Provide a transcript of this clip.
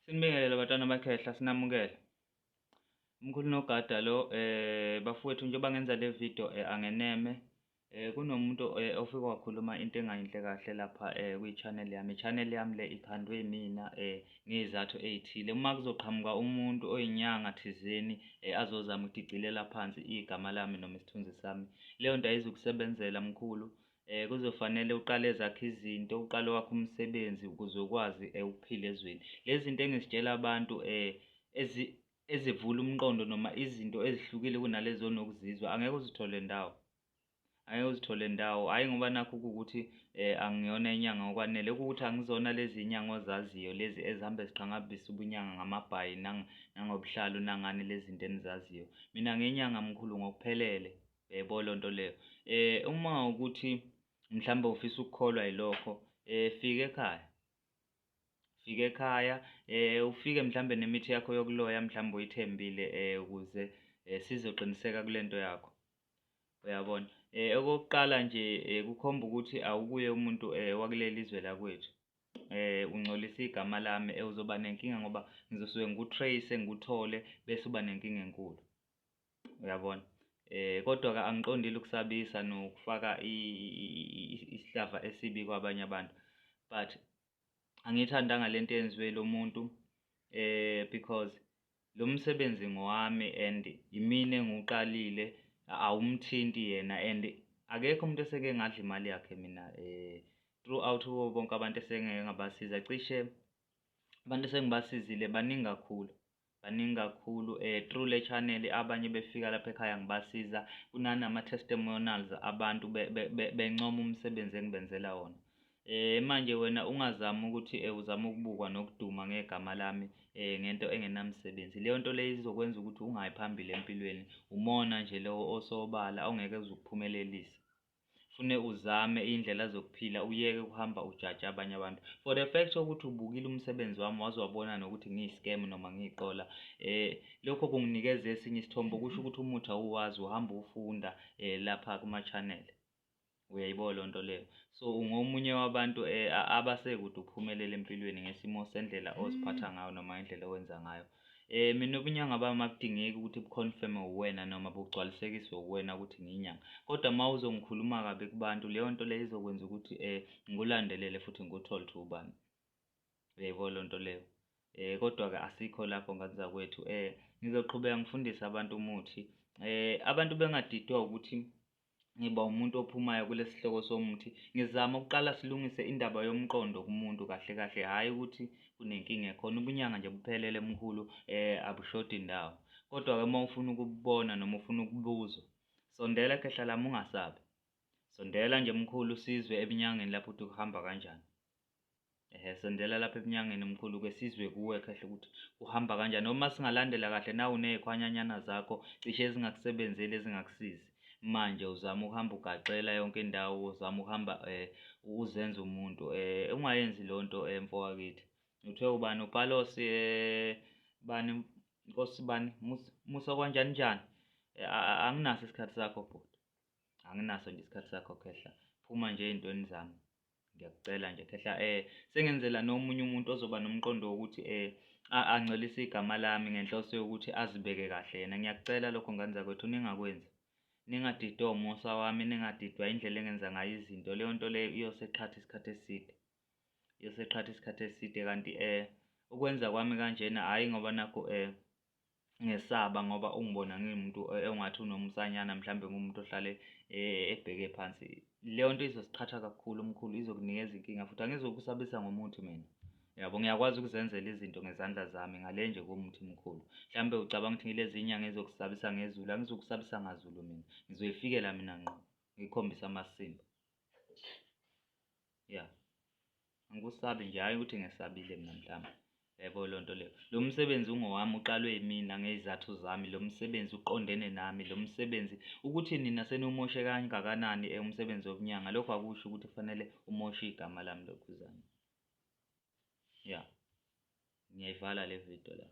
Sinibingelele bantwana bakhehla, sinamukele. Umkhulu nogada lo bafowethu njengoba ngenza le video angeneme kunomuntu ofike wakhuluma into engayinhle kahle lapha kwi-channel yami. I-channel yami le ikhandwe yimina ngey'zathu ey'thile. Uma kuzoqhamuka umuntu oyinyanga thizeni azozama ukuthi icilela phansi igama lami noma isithunzi sami, leyo nto ayizukusebenzela mkhulu. Kuzofanele uqale ezakhe izinto, uqale wakhe umsebenzi ukuze ukwazi ukuphila ezweni. Lezi zinto engizitshela abantu ezivula umqondo noma izinto ezihlukile kunalezi onokuzizwa angeke uzithole ndawo. Angeke uzithole ndawo, hhayi ngoba nakho kuwukuthi angiyona inyanga ngokwanele, kuwukuthi angizona lezi inyanga ozaziyo lezi ezihambe ziqhakambisa ubunyanga ngamabhayi nangobuhlalu nangani lezi zinto enizaziyo. Mina ngiyinyanga mkhulu ngokuphelele, yebo leyo nto leyo. Uma ukuthi mhlawumbe ufisa ukukholwa yilokho, fika ekhaya. Fika ekhaya ufike mhlambe nemithi yakho yokuloya mhlawumbe uyithembile ukuze sizoqiniseka kule nto yakho, uyabona. Okokuqala nje kukhomba ukuthi awukuye umuntu wakuleli zwe lakwethu. Ungcolisa igama lami uzoba nenkinga ngoba ngizosuke ngiku-trace ngikuthole bese uba nenkinga enkulu, uyabona. Kodwa-ke angiqondile ukusabisa nokufaka isihlava esibi kwabanye abantu, but angiyithandanga lento eyenziwe lo muntu because lo msebenzi ngowami and yimina engiwuqalile, awumthinti yena and akekho umuntu eseke ngadla imali yakhe mina throughout kubo bonke abantu esengike ngabasiza. Cishe abantu esengibasizile baningi kakhulu, baningi kakhulu through le channel. Abanye befika lapha ekhaya ngibasiza, kunanama-testimonials abantu bencoma umsebenzi engibenzela wona. Manje wena ungazami ukuthi uzama ukubukwa nokuduma ngegama lami ngento engenamsebenzi. Leyo nto leyo izokwenza ukuthi ungayi phambili empilweni. Umona nje lowo osobala ongeke uze ukuphumelelise. Fune uzame iy'ndlela zokuphila, uyeke ukuhamba ujaja abanye abantu. For the fact ukuthi ubukile umsebenzi wami waze wabona nokuthi ngiyi-scam noma ngiyiqola, lokho kunginikeza esinye isithombe, kusho ukuthi umuthi awuwazi, uhamba uwufunda lapha kuma-channel. Uyayibona leyo nto leyo. So ungomunye wabantu abasekude ukuphumelela empilweni ngesimo sendlela oziphatha ngayo noma indlela owenza ngayo. Mina ubunyanga bami akudingeki ukuthi bukhonfeme uwena noma bugcwalisekiswe uwena ukuthi ngiyinyanga. Kodwa uma uzongikhuluma kabi kubantu, leyo nto leyo izokwenza ukuthi ngikulandelele futhi ngikuthole ukuthi ubani. Uyayibona leyo nto leyo. Kodwa-ke asikho lapho ngani zakwethu. Ngizoqhubeka ngifundise abantu umuthi. Abantu bengadidwa ukuthi ngiba umuntu ophumayo kulesi sihloko somuthi. Ngizama ukuqala silungise indaba yomqondo kumuntu kahle kahle, hhayi ukuthi kunenkinga ekhona. Ubunyanga nje buphelele mkhulu, abushodi indawo. Kodwa-ke uma ufuna ukubona noma ufuna ukubuzwa, sondela ekhehla lami ungasabi. Sondela nje mkhulu sizwe ebunyangeni lapho ukuthi kuhamba kanjani. Sondela lapha ebunyangeni mkhulu-ke sizwe kuwe kahle ukuthi kuhamba kanjani. Noma singalandela kahle nawe uney'khwanyanyana zakho cishe ezingakusebenzeli ezingakusizi. Manje uzama ukuhamba ugaxela yonke indawo, uzama ukuhamba uzenza umuntu. Ungayenzi leyo nto mfowakakithi. Uthiwe ubani, uPhalosi bani, Nkosi bani, Musa kanjani njani? Anginaso isikhathi sakho bhuti, anginaso nje isikhathi sakho khehla. Phuma nje ey'ntweni zami, ngiyakucela nje khehla. Sengenzela nomunye umuntu ozoba nomqondo wokuthi angcolise igama lami ngenhloso yokuthi azibeke kahle yena. Ngiyakucela lokho ngani zakwethu ningakwenzi. Ningadidwa umusa wami, ningadidwa indlela engenza ngayo izinto. Leyo nto leyo iyoseqhatha isikhathi eside, iyoseqhatha isikhathi eside. Kanti ukwenza kwami kanjena hhayi ngoba nakho ngesaba ngoba ungibona ngiwumuntu ongathi unomsanyana, mhlawumbe ngumuntu ohlale ebheke phansi. Leyo nto izosiqhatha kakhulu mkhulu, izokunikeza inkinga futhi angizokusabisa ngomuthi mina. Yabo, ngiyakwazi ukuzenzela izinto ngezandla zami ngale nje komuthi mkhulu. Mhlawumbe ucabanga ukuthi ngilezi inyanga ezokusabisa ngezulu, angizokusabisa ngazulu mina. Ngizoyifikela mina ngqo, ngikhombise amasimba. Ya, angikusabi nje, hhayi ukuthi ngesabile mina mhlawumbe. Yebo leyo nto leyo. Lo msebenzi ungowami, uqalwe yimina ngey'zathu zami. Lo msebenzi uqondene nami, lo msebenzi ukuthi nina seniwumoshe kangakanani umsebenzi wobunyanga, lokho akusho ukuthi kufanele umoshe igama lami lokhuzana. Ya, ngiyayivala le video la.